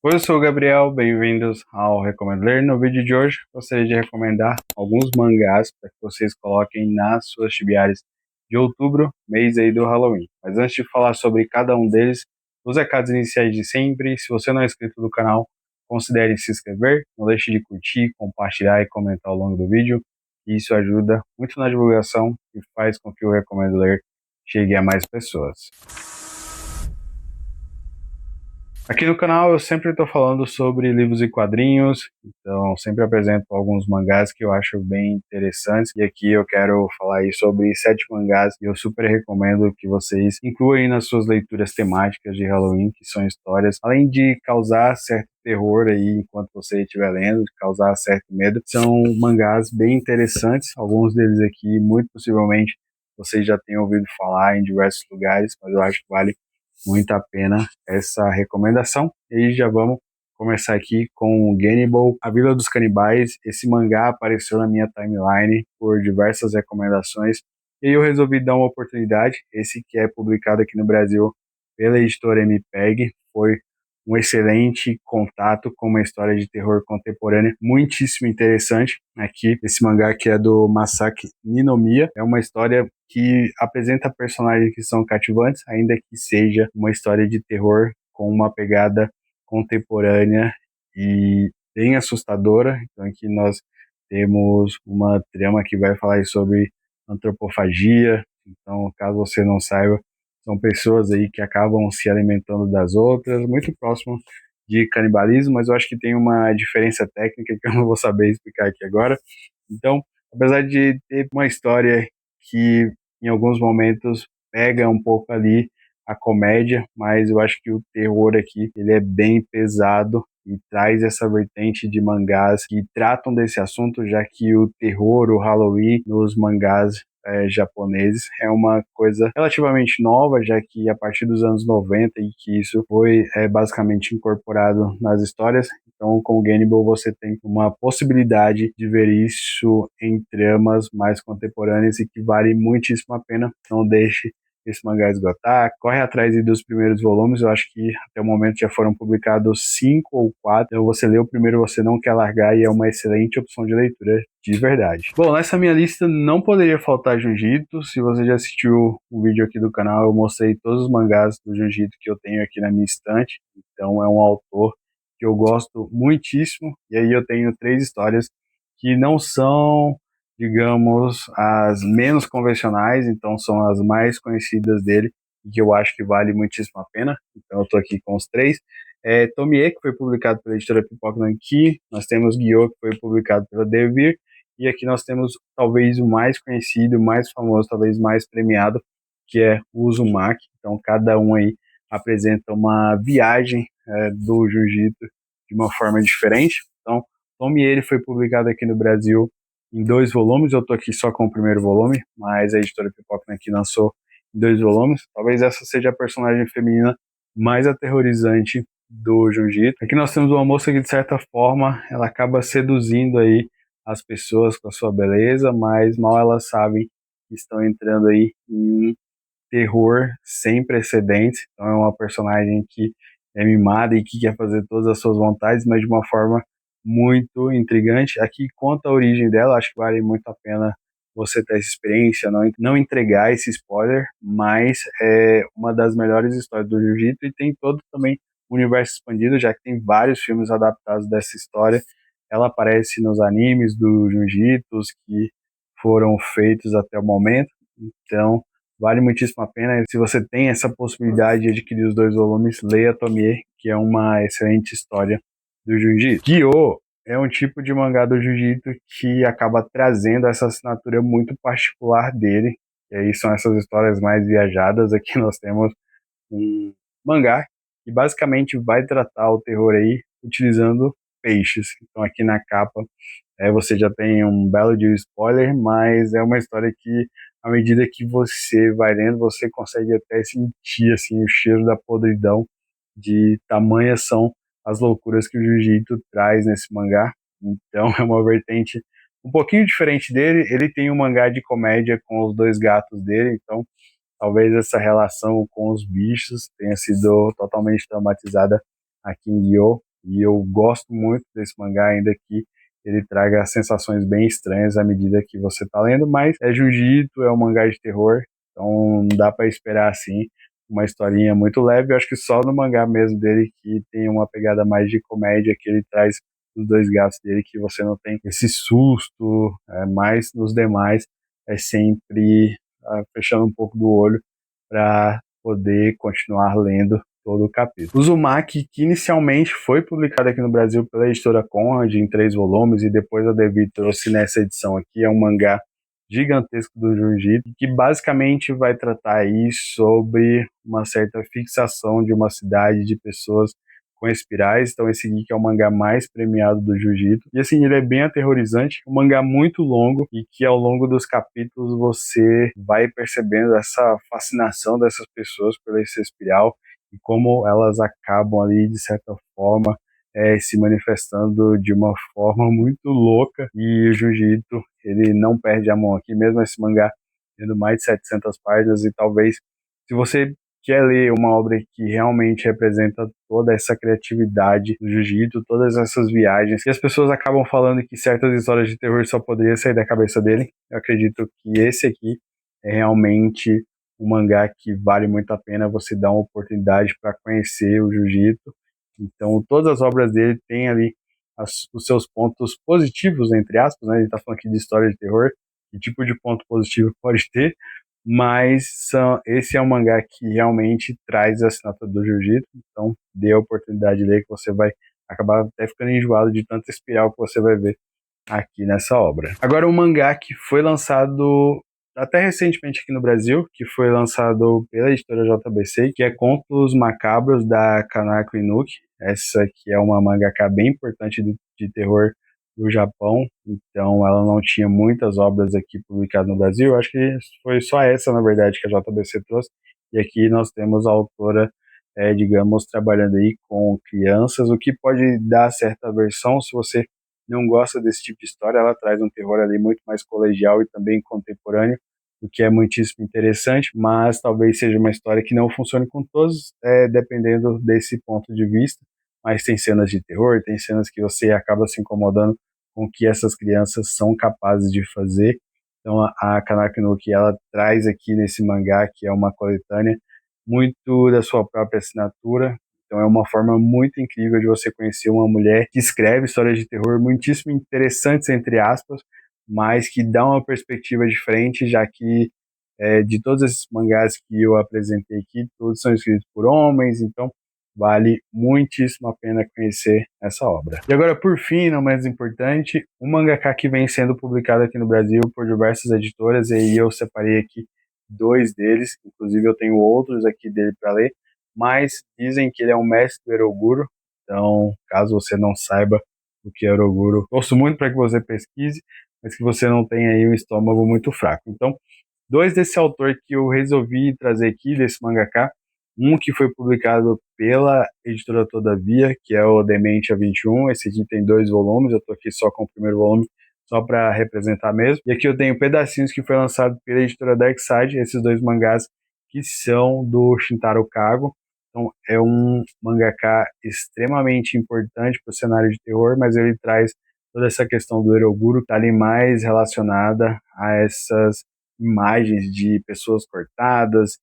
Oi, eu sou o Gabriel, bem-vindos ao Recomendo Ler. No vídeo de hoje, gostaria de recomendar alguns mangás para que vocês coloquem nas suas tibiárias de outubro, mês aí do Halloween. Mas antes de falar sobre cada um deles, os recados iniciais de sempre. Se você não é inscrito no canal, considere se inscrever, não deixe de curtir, compartilhar e comentar ao longo do vídeo. Isso ajuda muito na divulgação e faz com que o Recomendo Ler chegue a mais pessoas. Aqui no canal eu sempre estou falando sobre livros e quadrinhos, então sempre apresento alguns mangás que eu acho bem interessantes. E aqui eu quero falar aí sobre 7 mangás e eu super recomendo que vocês incluam aí nas suas leituras temáticas de Halloween, que são histórias, além de causar certo terror aí enquanto você estiver lendo, de causar certo medo, são mangás bem interessantes. Alguns deles aqui, muito possivelmente, vocês já tenham ouvido falar em diversos lugares, mas eu acho que vale muito a pena essa recomendação. E já vamos começar aqui com Gannibal, A Vila dos Canibais. Esse mangá apareceu na minha timeline por diversas recomendações e eu resolvi dar uma oportunidade. Esse que é publicado aqui no Brasil pela editora MPEG foi um excelente contato com uma história de terror contemporânea muitíssimo interessante. Aqui, esse mangá que é do Masaki Ninomiya, é uma história que apresenta personagens que são cativantes, ainda que seja uma história de terror com uma pegada contemporânea e bem assustadora. Então aqui nós temos uma trama que vai falar sobre antropofagia. Então, caso você não saiba, são pessoas aí que acabam se alimentando das outras, muito próximo de canibalismo, mas eu acho que tem uma diferença técnica que eu não vou saber explicar aqui agora. Então, apesar de ter uma história que em alguns momentos pega um pouco ali a comédia, mas eu acho que o terror aqui ele é bem pesado e traz essa vertente de mangás que tratam desse assunto, já que o terror, o Halloween nos mangás japoneses é uma coisa relativamente nova, já que a partir dos anos 90 e que isso foi basicamente incorporado nas histórias. Então, com o Gannibal você tem uma possibilidade de ver isso em tramas mais contemporâneas e que vale muitíssimo a pena. Não deixe esse mangá esgotar. Corre atrás aí dos primeiros volumes. Eu acho que até o momento já foram publicados 5 ou 4. Então você lê o primeiro, você não quer largar e é uma excelente opção de leitura, de verdade. Bom, nessa minha lista não poderia faltar Jiu-Jitsu. Se você já assistiu um vídeo aqui do canal, eu mostrei todos os mangás do Jiu-Jitsu que eu tenho aqui na minha estante. Então é um autor que eu gosto muitíssimo. E aí eu tenho 3 histórias que não são, digamos, as menos convencionais, então são as mais conhecidas dele e que eu acho que vale muitíssimo a pena. Então eu tô aqui com os 3. Tomie, que foi publicado pela editora Pipoca Nanki, nós temos Guiô, que foi publicado pela Devir, e aqui nós temos talvez o mais conhecido, o mais famoso, talvez mais premiado, que é o Uzumaki. Então cada um aí apresenta uma viagem do jiu-jitsu de uma forma diferente. Então, Tomie, ele foi publicado aqui no Brasil em 2 volumes. Eu tô aqui só com o primeiro volume, mas a editora Pipoca aqui lançou em 2 volumes. Talvez essa seja a personagem feminina mais aterrorizante do Jiu-Jitsu. Aqui nós temos uma moça que, de certa forma, ela acaba seduzindo aí as pessoas com a sua beleza, mas mal elas sabem que estão entrando aí em um terror sem precedentes. Então é uma personagem que é mimada e que quer fazer todas as suas vontades, mas de uma forma muito intrigante. Aqui conta a origem dela, acho que vale muito a pena você ter essa experiência, não entregar esse spoiler, mas é uma das melhores histórias do Jiu-Jitsu e tem todo também o universo expandido, já que tem vários filmes adaptados dessa história. Ela aparece nos animes do Jiu-Jitsu que foram feitos até o momento, então vale muitíssimo a pena. Se você tem essa possibilidade de adquirir os 2 volumes, leia Tomie, que é uma excelente história do Jiu-Jitsu. Gyo é um tipo de mangá do Jiu-Jitsu que acaba trazendo essa assinatura muito particular dele. E aí são essas histórias mais viajadas. Aqui nós temos um mangá que basicamente vai tratar o terror aí utilizando peixes. Então aqui na capa você já tem um belo de spoiler, mas é uma história que à medida que você vai lendo, você consegue até sentir assim o cheiro da podridão, de tamanhas são as loucuras que o Jiu-Jitsu traz nesse mangá. Então é uma vertente um pouquinho diferente dele. Ele tem um mangá de comédia com os 2 gatos dele, então talvez essa relação com os bichos tenha sido totalmente traumatizada aqui em Gyo. e eu gosto muito desse mangá, ainda que ele traga sensações bem estranhas à medida que você está lendo, mas é Jiu-Jitsu, é um mangá de terror, então não dá para esperar assim uma historinha muito leve. Eu acho que só no mangá mesmo dele que tem uma pegada mais de comédia, que ele traz os dois gatos dele, que você não tem esse susto, mas nos demais é sempre fechando um pouco do olho para poder continuar lendo todo o capítulo. O Uzumaki, que inicialmente foi publicado aqui no Brasil pela editora Conrad em 3 volumes, e depois a Devir trouxe nessa edição aqui, é um mangá gigantesco do Jiu-Jitsu, que basicamente vai tratar aí sobre uma certa fixação de uma cidade de pessoas com espirais. Então esse aqui que é o mangá mais premiado do Jiu-Jitsu. E assim, ele é bem aterrorizante, um mangá muito longo e que ao longo dos capítulos você vai percebendo essa fascinação dessas pessoas por esse espiral e como elas acabam ali, de certa forma, se manifestando de uma forma muito louca. E o Jiu-Jitsu, ele não perde a mão aqui, mesmo esse mangá tendo mais de 700 páginas, e talvez, se você quer ler uma obra que realmente representa toda essa criatividade do Jiu-Jitsu, todas essas viagens, e as pessoas acabam falando que certas histórias de terror só poderiam sair da cabeça dele, eu acredito que esse aqui é realmente um mangá que vale muito a pena você dar uma oportunidade para conhecer o Jiu-Jitsu. Então, todas as obras dele têm ali os seus pontos positivos, entre aspas, né? A gente está falando aqui de história de terror, que tipo de ponto positivo pode ter, mas esse é um mangá que realmente traz a assinatura do Jiu-Jitsu, então dê a oportunidade de ler, que você vai acabar até ficando enjoado de tanta espiral que você vai ver aqui nessa obra. Agora, um mangá que foi lançado até recentemente aqui no Brasil, que foi lançado pela editora JBC, que é Contos Macabros, da Kanako Inuki. Essa que é uma mangaka bem importante de terror do Japão, então ela não tinha muitas obras aqui publicadas no Brasil. Eu acho que foi só essa, na verdade, que a JBC trouxe, e aqui nós temos a autora, digamos, trabalhando aí com crianças, o que pode dar certa aversão se você não gosta desse tipo de história. Ela traz um terror ali muito mais colegial e também contemporâneo, o que é muitíssimo interessante, mas talvez seja uma história que não funcione com todos, dependendo desse ponto de vista. Mas tem cenas de terror, tem cenas que você acaba se incomodando com o que essas crianças são capazes de fazer. Então a Kanako Nuki, ela traz aqui nesse mangá, que é uma coletânea, muito da sua própria assinatura. Então é uma forma muito incrível de você conhecer uma mulher que escreve histórias de terror muitíssimo interessantes, entre aspas, mas que dá uma perspectiva diferente, já que de todos esses mangás que eu apresentei aqui, todos são escritos por homens, então vale muitíssimo a pena conhecer essa obra. E agora, por fim, não menos importante, um mangaka que vem sendo publicado aqui no Brasil por diversas editoras, e aí eu separei aqui 2 deles, inclusive eu tenho outros aqui dele para ler, mas dizem que ele é um mestre do Eroguro, então caso você não saiba o que é Eroguro, torço muito para que você pesquise, mas que você não tenha aí um estômago muito fraco. Então, 2 desse autor que eu resolvi trazer aqui, desse mangaka, um que foi publicado pela editora Todavia, que é o Dementia 21. Esse aqui tem 2 volumes, eu estou aqui só com o primeiro volume, só para representar mesmo. E aqui eu tenho Pedacinhos, que foi lançado pela editora Darkside, esses 2 mangás que são do Shintaro Kago. Então é um mangaka extremamente importante para o cenário de terror, mas ele traz toda essa questão do Eroguro, que está ali mais relacionada a essas imagens de pessoas cortadas,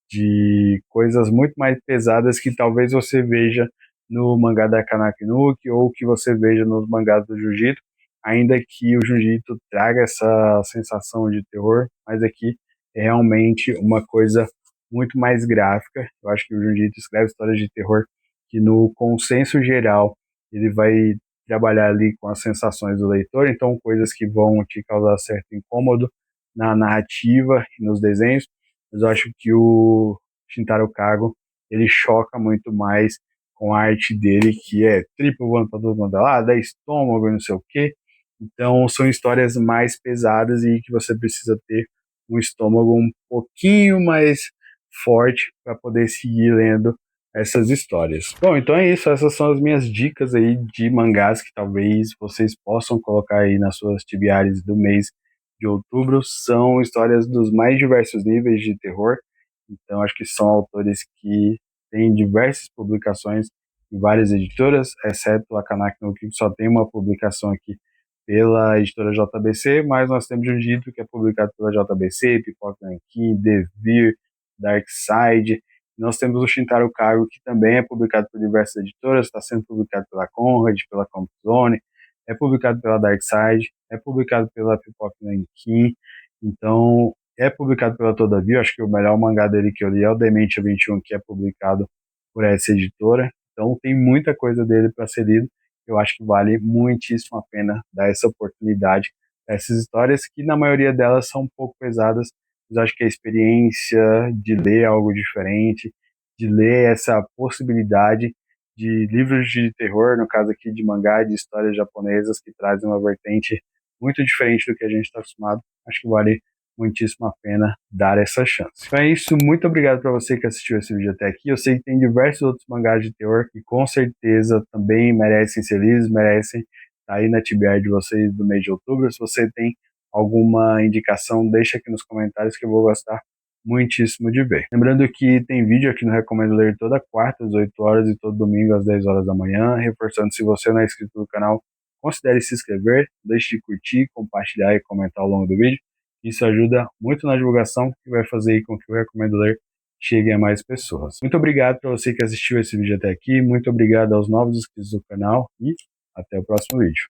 de coisas muito mais pesadas que talvez você veja no mangá da Kanako Inuki ou que você veja nos mangás do Jiu-Jitsu, ainda que o Jiu-Jitsu traga essa sensação de terror, mas aqui é realmente uma coisa muito mais gráfica. Eu acho que o Jiu-Jitsu escreve histórias de terror que no consenso geral ele vai trabalhar ali com as sensações do leitor, então coisas que vão te causar certo incômodo na narrativa e nos desenhos, mas eu acho que o Shintaro Kago, ele choca muito mais com a arte dele, que é triplo voando para todo mundo lá, dá estômago e não sei o quê. Então são histórias mais pesadas e que você precisa ter um estômago um pouquinho mais forte para poder seguir lendo essas histórias. Bom, então é isso, essas são as minhas dicas aí de mangás que talvez vocês possam colocar aí nas suas tibiares do mês de outubro. São histórias dos mais diversos níveis de terror, então acho que são autores que têm diversas publicações em várias editoras, exceto a Kanaki no Kiko, só tem uma publicação aqui pela editora JBC, mas nós temos Jiu-Jitsu, que é publicado pela JBC, Pipoca Nankin, Devir, Darkside. Nós temos o Shintaro Kago, que também é publicado por diversas editoras, está sendo publicado pela Conrad, pela Comp Zone, é publicado pela Darkside, é publicado pela Pipoca Nankin, então é publicado pela Todavia. Acho que o melhor mangá dele que eu li é o Dementia 21, que é publicado por essa editora. Então tem muita coisa dele para ser lido. Eu acho que vale muitíssimo a pena dar essa oportunidade a essas histórias, que na maioria delas são um pouco pesadas, mas acho que a experiência de ler algo diferente, de ler essa possibilidade de livros de terror, no caso aqui de mangá, de histórias japonesas que trazem uma vertente muito diferente do que a gente está acostumado, acho que vale muitíssimo a pena dar essa chance. Então é isso, muito obrigado para você que assistiu esse vídeo até aqui. Eu sei que tem diversos outros mangás de terror que com certeza também merecem ser lidos, merecem estar aí na TBR de vocês do mês de outubro. Se você tem alguma indicação, deixa aqui nos comentários que eu vou gostar muitíssimo de ver. Lembrando que tem vídeo aqui no Recomendo Ler toda quarta às 8 horas e todo domingo às 10 horas da manhã. Reforçando, se você não é inscrito no canal, considere se inscrever, deixe de curtir, compartilhar e comentar ao longo do vídeo. Isso ajuda muito na divulgação e vai fazer com que o Recomendo Ler chegue a mais pessoas. Muito obrigado para você que assistiu esse vídeo até aqui, muito obrigado aos novos inscritos do canal e até o próximo vídeo.